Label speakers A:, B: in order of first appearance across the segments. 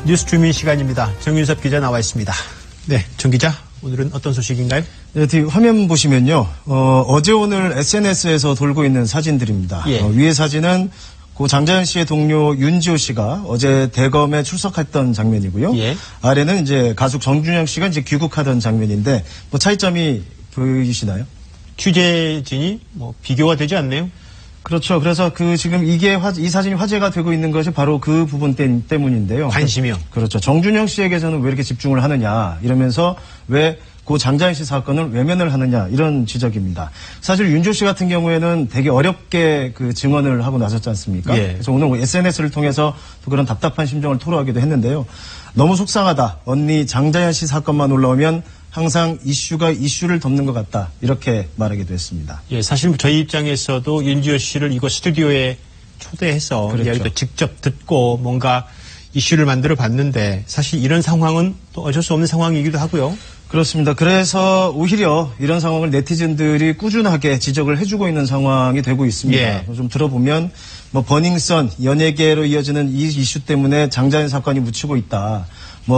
A: 뉴스 주민 시간입니다. 정윤섭 기자 나와 있습니다. 네, 정 기자, 오늘은 어떤 소식인가요?
B: 네, 화면 보시면요. 어제 오늘 SNS에서 돌고 있는 사진들입니다.
A: 예.
B: 위의 사진은 고 장자연 씨의 동료 윤지호 씨가 어제 대검에 출석했던 장면이고요.
A: 예.
B: 아래는 이제 가수 정준영 씨가 이제 귀국하던 장면인데 뭐 차이점이 보이시나요?
A: 취재진이 비교가 되지 않네요.
B: 그렇죠. 그래서 지금 이 사진이 화제가 되고 있는 것이 바로 그 부분 때문인데요.
A: 관심이요.
B: 그렇죠. 정준영 씨에게서는 왜 이렇게 집중을 하느냐 이러면서 왜 고 장자연 씨 사건을 외면을 하느냐 이런 지적입니다. 사실 윤지호 씨 같은 경우에는 되게 어렵게 증언을 하고 나섰지 않습니까?
A: 예.
B: 그래서 오늘 SNS를 통해서 또 그런 답답한 심정을 토로하기도 했는데요. 너무 속상하다. 언니 장자연 씨 사건만 올라오면 항상 이슈가 이슈를 덮는 것 같다. 이렇게 말하기도 했습니다.
A: 예, 사실 저희 입장에서도 윤지호 씨를 이곳 스튜디오에 초대해서
B: 그렇죠.
A: 이야기도 직접 듣고 뭔가 이슈를 만들어 봤는데 사실 이런 상황은 또 어쩔 수 없는 상황이기도 하고요.
B: 그렇습니다. 그래서 오히려 이런 상황을 네티즌들이 꾸준하게 지적을 해주고 있는 상황이 되고 있습니다.
A: 예.
B: 좀 들어보면 버닝썬 연예계로 이어지는 이 이슈 때문에 장자연 사건이 묻히고 있다.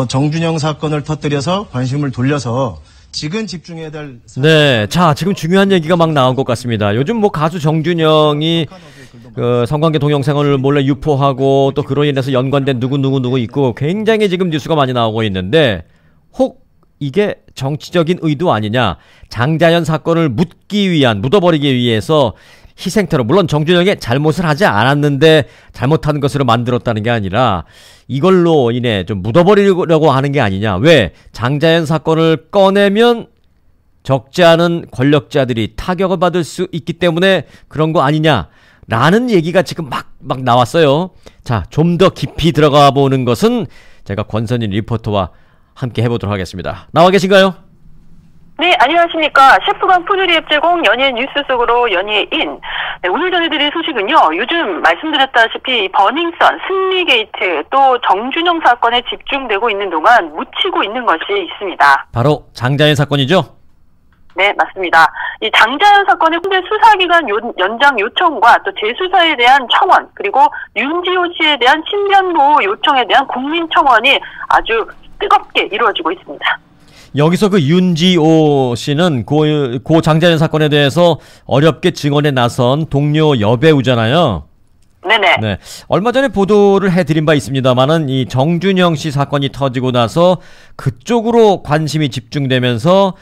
B: 정준영 사건을 터뜨려서 관심을 돌려서 지금 집중해야 될.
C: 네, 자 지금 중요한 얘기가 막 나온 것 같습니다. 요즘 가수 정준영이 성관계 동영상을 몰래 유포하고 또 그로 인해서 연관된 누구 있고 굉장히 지금 뉴스가 많이 나오고 있는데 혹 이게 정치적인 의도 아니냐, 장자연 사건을 묻어버리기 위해서 희생태로, 물론 정준영이 잘못을 하지 않았는데 잘못한 것으로 만들었다는 게 아니라 이걸로 인해 좀 묻어버리려고 하는 게 아니냐. 왜? 장자연 사건을 꺼내면 적지 않은 권력자들이 타격을 받을 수 있기 때문에 그런 거 아니냐라는 얘기가 지금 막 나왔어요. 자, 좀 더 깊이 들어가 보는 것은 제가 권선인 리포터와 함께 해보도록 하겠습니다. 나와 계신가요?
D: 네, 안녕하십니까. 셰프관 푸드리앱 제공 연예 뉴스 속으로 연예인. 네, 오늘 전해드릴 소식은요. 요즘 말씀드렸다시피 버닝썬, 승리게이트, 또 정준영 사건에 집중되고 있는 동안 묻히고 있는 것이 있습니다.
C: 바로 장자연 사건이죠?
D: 네, 맞습니다. 이 장자연 사건의 현재 수사기간 연장 요청과 또 재수사에 대한 청원, 그리고 윤지호 씨에 대한 신변보호 요청에 대한 국민청원이 아주 뜨겁게 이루어지고 있습니다.
C: 여기서 윤지호 씨는 고 장자연 사건에 대해서 어렵게 증언에 나선 동료 여배우잖아요.
D: 네네.
C: 네. 얼마 전에 보도를 해드린 바 있습니다만은 이 정준영 씨 사건이 터지고 나서 그쪽으로 관심이 집중되면서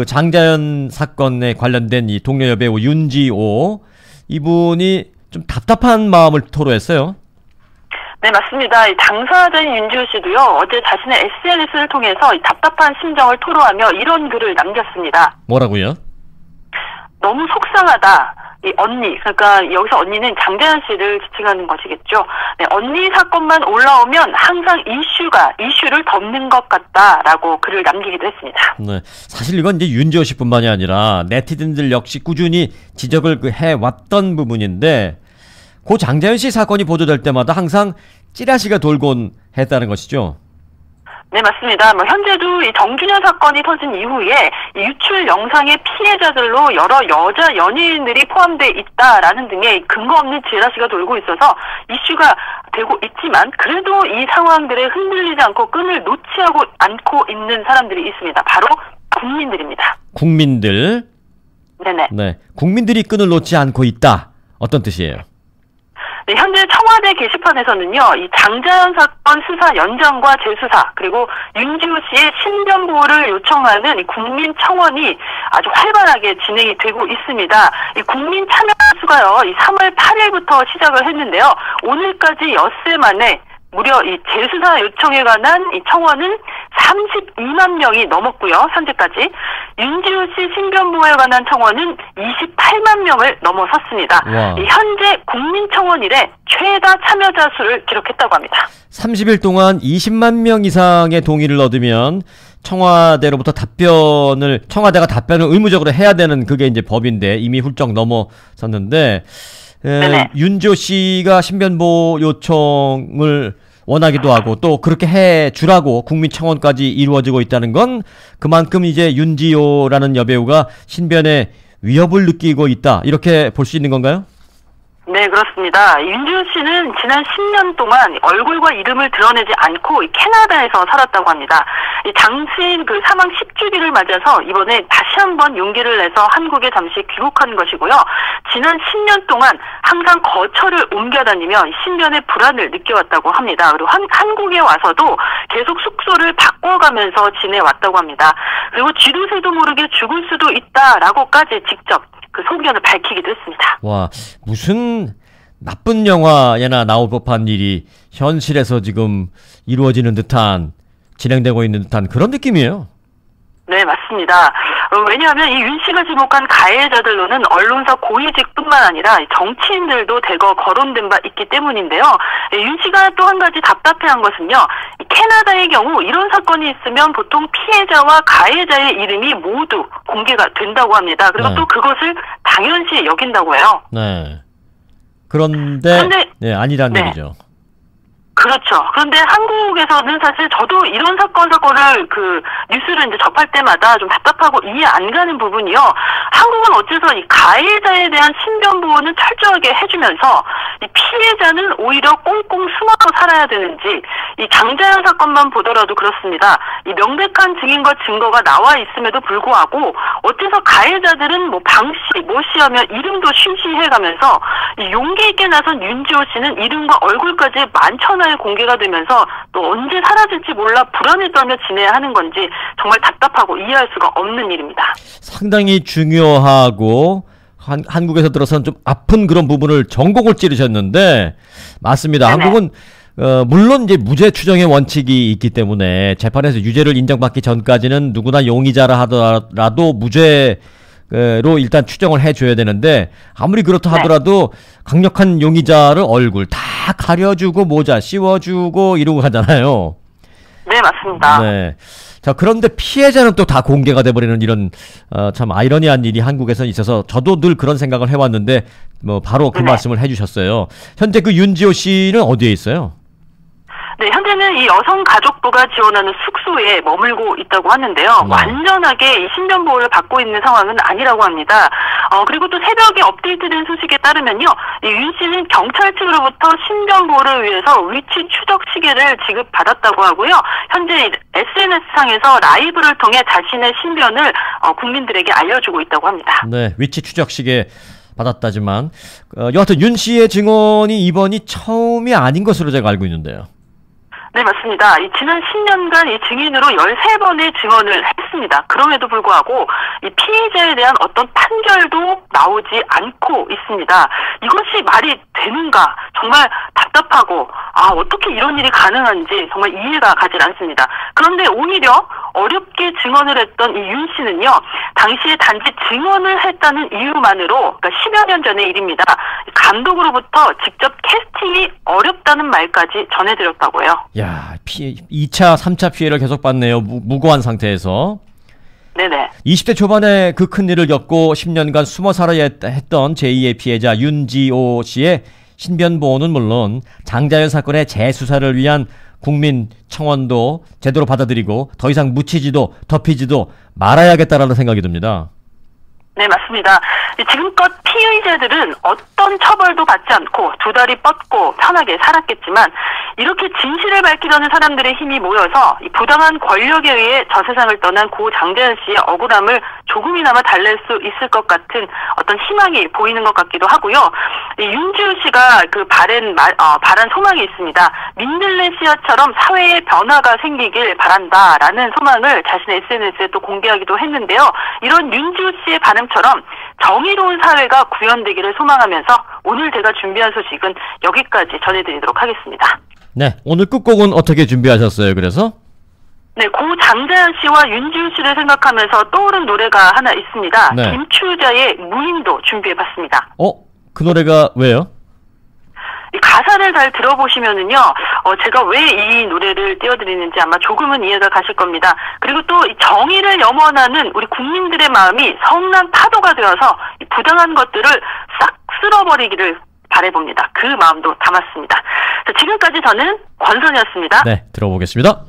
C: 장자연 사건에 관련된 이 동료 여배우 윤지호 이분이 좀 답답한 마음을 토로했어요.
D: 네, 맞습니다. 이 당사자인 윤지호 씨도요, 어제 자신의 SNS를 통해서 이 답답한 심정을 토로하며 이런 글을 남겼습니다.
C: 뭐라고요?
D: 너무 속상하다. 이 언니, 그러니까 여기서 언니는 장자연 씨를 지칭하는 것이겠죠. 네, 언니 사건만 올라오면 항상 이슈를 덮는 것 같다라고 글을 남기기도 했습니다.
C: 네, 사실 이건 이제 윤지호 씨뿐만이 아니라 네티즌들 역시 꾸준히 지적을 해왔던 부분인데 고 장자연 씨 사건이 보도될 때마다 항상 찌라시가 돌곤 했다는 것이죠.
D: 네, 맞습니다. 현재도 이 정준영 사건이 터진 이후에 이 유출 영상의 피해자들로 여러 여자 연예인들이 포함되어 있다라는 등의 근거 없는 찌라시가 돌고 있어서 이슈가 되고 있지만 그래도 이 상황들에 흔들리지 않고 끈을 놓지 않고 있는 사람들이 있습니다. 바로 국민들입니다.
C: 국민들.
D: 네네.
C: 네, 국민들이 끈을 놓지 않고 있다. 어떤 뜻이에요?
D: 네, 현재 청와대 게시판에서는요, 이 장자연 사건 수사 연장과 재수사, 그리고 윤지호 씨의 신변 보호를 요청하는 이 국민 청원이 아주 활발하게 진행이 되고 있습니다. 이 국민 참여 수가요, 이 3월 8일부터 시작을 했는데요, 오늘까지 엿새 만에 무려 이 재수사 요청에 관한 이 청원은 32만 명이 넘었고요. 현재까지 윤지호 씨 신변 보호에 관한 청원은 28만 명을 넘어섰습니다. 이 현재 국민청원 이래 최다 참여자 수를 기록했다고 합니다.
C: 30일 동안 20만 명 이상의 동의를 얻으면 청와대로부터 청와대가 답변을 의무적으로 해야 되는 그게 이제 법인데 이미 훌쩍 넘어섰는데 윤지호 씨가 신변보호 요청을 원하기도 하고 또 그렇게 해주라고 국민청원까지 이루어지고 있다는 건 그만큼 이제 윤지호라는 여배우가 신변에 위협을 느끼고 있다 이렇게 볼 수 있는 건가요?
D: 네, 그렇습니다. 윤지호 씨는 지난 10년 동안 얼굴과 이름을 드러내지 않고 캐나다에서 살았다고 합니다. 당신 그 사망 10주기를 맞아서 이번에 다시 한번 용기를 내서 한국에 잠시 귀국한 것이고요. 지난 10년 동안 항상 거처를 옮겨 다니며 신변의 불안을 느껴왔다고 합니다. 그리고 한국에 와서도 계속 숙소를 바꿔가면서 지내왔다고 합니다. 그리고 쥐도 새도 모르게 죽을 수도 있다라고까지 직접 그 소견을 밝히기도 했습니다.
C: 와, 무슨 나쁜 영화에나 나올 법한 일이 현실에서 지금 이루어지는 듯한, 진행되고 있는 듯한 그런 느낌이에요.
D: 네, 맞습니다. 왜냐하면 이 윤 씨가 지목한 가해자들로는 언론사 고위직뿐만 아니라 정치인들도 대거 거론된 바 있기 때문인데요. 윤 씨가 또 한 가지 답답해한 것은요. 캐나다의 경우 이런 사건이 있으면 보통 피해자와 가해자의 이름이 모두 공개가 된다고 합니다. 그리고
C: 네.
D: 또 그것을 당연시 여긴다고 해요.
C: 네. 그런데 네, 아니란
D: 네.
C: 얘기죠.
D: 그렇죠. 그런데 한국에서는 사실 저도 이런 사건을 그 뉴스를 이제 접할 때마다 좀 답답하고 이해 안 가는 부분이요. 한국은 어째서 이 가해자에 대한 신변 보호는 철저하게 해주면서 이 피해자는 오히려 꽁꽁 숨어서 살아야 되는지, 이 장자연 사건만 보더라도 그렇습니다. 이 명백한 증인과 증거가 나와 있음에도 불구하고 어째서 가해자들은 뭐 방씨, 뭐씨 하며 이름도 쉬쉬해가면서 이 용기 있게 나선 윤지호 씨는 이름과 얼굴까지 만천하에 공개가 되면서 또 언제 사라질지 몰라 불안에 떨며 지내야 하는 건지 정말 답답하고 이해할 수가 없는 일입니다.
C: 상당히 중요하고 한국에서 들어서는 좀 아픈 그런 부분을 전곡을 찌르셨는데 맞습니다.
D: 네네.
C: 한국은 물론 이제 무죄 추정의 원칙이 있기 때문에 재판에서 유죄를 인정받기 전까지는 누구나 용의자라 하더라도 무죄로 일단 추정을 해줘야 되는데 아무리 그렇다 하더라도 강력한 용의자를 얼굴 다 가려주고 모자 씌워주고 이러고 가잖아요.
D: 네, 맞습니다.
C: 네. 자, 그런데 피해자는 또 다 공개가 돼버리는 이런 참 아이러니한 일이 한국에서 있어서 저도 늘 그런 생각을 해왔는데 뭐 바로 그 말씀을 해주셨어요. 현재 그 윤지호 씨는 어디에 있어요?
D: 네, 현재는 이 여성가족부가 지원하는 숙소에 머물고 있다고 하는데요. 완전하게 이 신변 보호를 받고 있는 상황은 아니라고 합니다. 그리고 또 새벽에 업데이트된 소식에 따르면요, 이 윤 씨는 경찰 측으로부터 신변 보호를 위해서 위치 추적 시계를 지급받았다고 하고요. 현재 SNS상에서 라이브를 통해 자신의 신변을 국민들에게 알려주고 있다고 합니다.
C: 네, 위치 추적 시계 받았다지만 여하튼 윤 씨의 증언이 이번이 처음이 아닌 것으로 제가 알고 있는데요.
D: 네, 맞습니다. 지난 10년간 이 증인으로 13번의 증언을 했습니다. 그럼에도 불구하고 이 피의자에 대한 어떤 판결도 나오지 않고 있습니다. 이것이 말이 되는가? 정말 답답하고, 어떻게 이런 일이 가능한지 정말 이해가 가질 않습니다. 그런데 오히려 어렵게 증언을 했던 이 윤 씨는요, 당시에 단지 증언을 했다는 이유만으로, 그러니까 10여 년 전의 일입니다. 감독으로부터 직접 캐스팅이 어렵다는 말까지 전해드렸다고요.
C: 야, 2차, 3차 피해를 계속 받네요. 무고한 상태에서.
D: 네네.
C: 20대 초반에 그 큰일을 겪고 10년간 숨어 살아야 했던 제2의 피해자 윤지호 씨의 신변 보호는 물론 장자연 사건의 재수사를 위한 국민 청원도 제대로 받아들이고 더 이상 묻히지도 덮이지도 말아야겠다라는 생각이 듭니다.
D: 네, 맞습니다. 지금껏 피의자들은 어떤 처벌도 받지 않고 두 다리 뻗고 편하게 살았겠지만 이렇게 진실을 밝히려는 사람들의 힘이 모여서 이 부당한 권력에 의해 저 세상을 떠난 고 장자연 씨의 억울함을 조금이나마 달랠 수 있을 것 같은 어떤 희망이 보이는 것 같기도 하고요. 윤지호 씨가 그 바란 소망이 있습니다. 민들레시아처럼 사회의 변화가 생기길 바란다라는 소망을 자신의 SNS에 또 공개하기도 했는데요. 이런 윤지호 씨의 반응처럼 정의로운 사회가 구현되기를 소망하면서 오늘 제가 준비한 소식은 여기까지 전해드리도록 하겠습니다.
C: 네, 오늘 끝곡은 어떻게 준비하셨어요? 그래서?
D: 네, 고 장자연 씨와 윤지호 씨를 생각하면서 떠오른 노래가 하나 있습니다.
C: 네.
D: 김추자의 무인도 준비해봤습니다.
C: 그 노래가 왜요?
D: 이 가사를 잘 들어보시면은요, 제가 왜 이 노래를 띄워드리는지 아마 조금은 이해가 가실 겁니다. 그리고 또 이 정의를 염원하는 우리 국민들의 마음이 성난 파도가 되어서 이 부당한 것들을 싹 쓸어버리기를 바라봅니다. 그 마음도 담았습니다. 자, 지금까지 저는 권선이었습니다.
C: 네, 들어보겠습니다.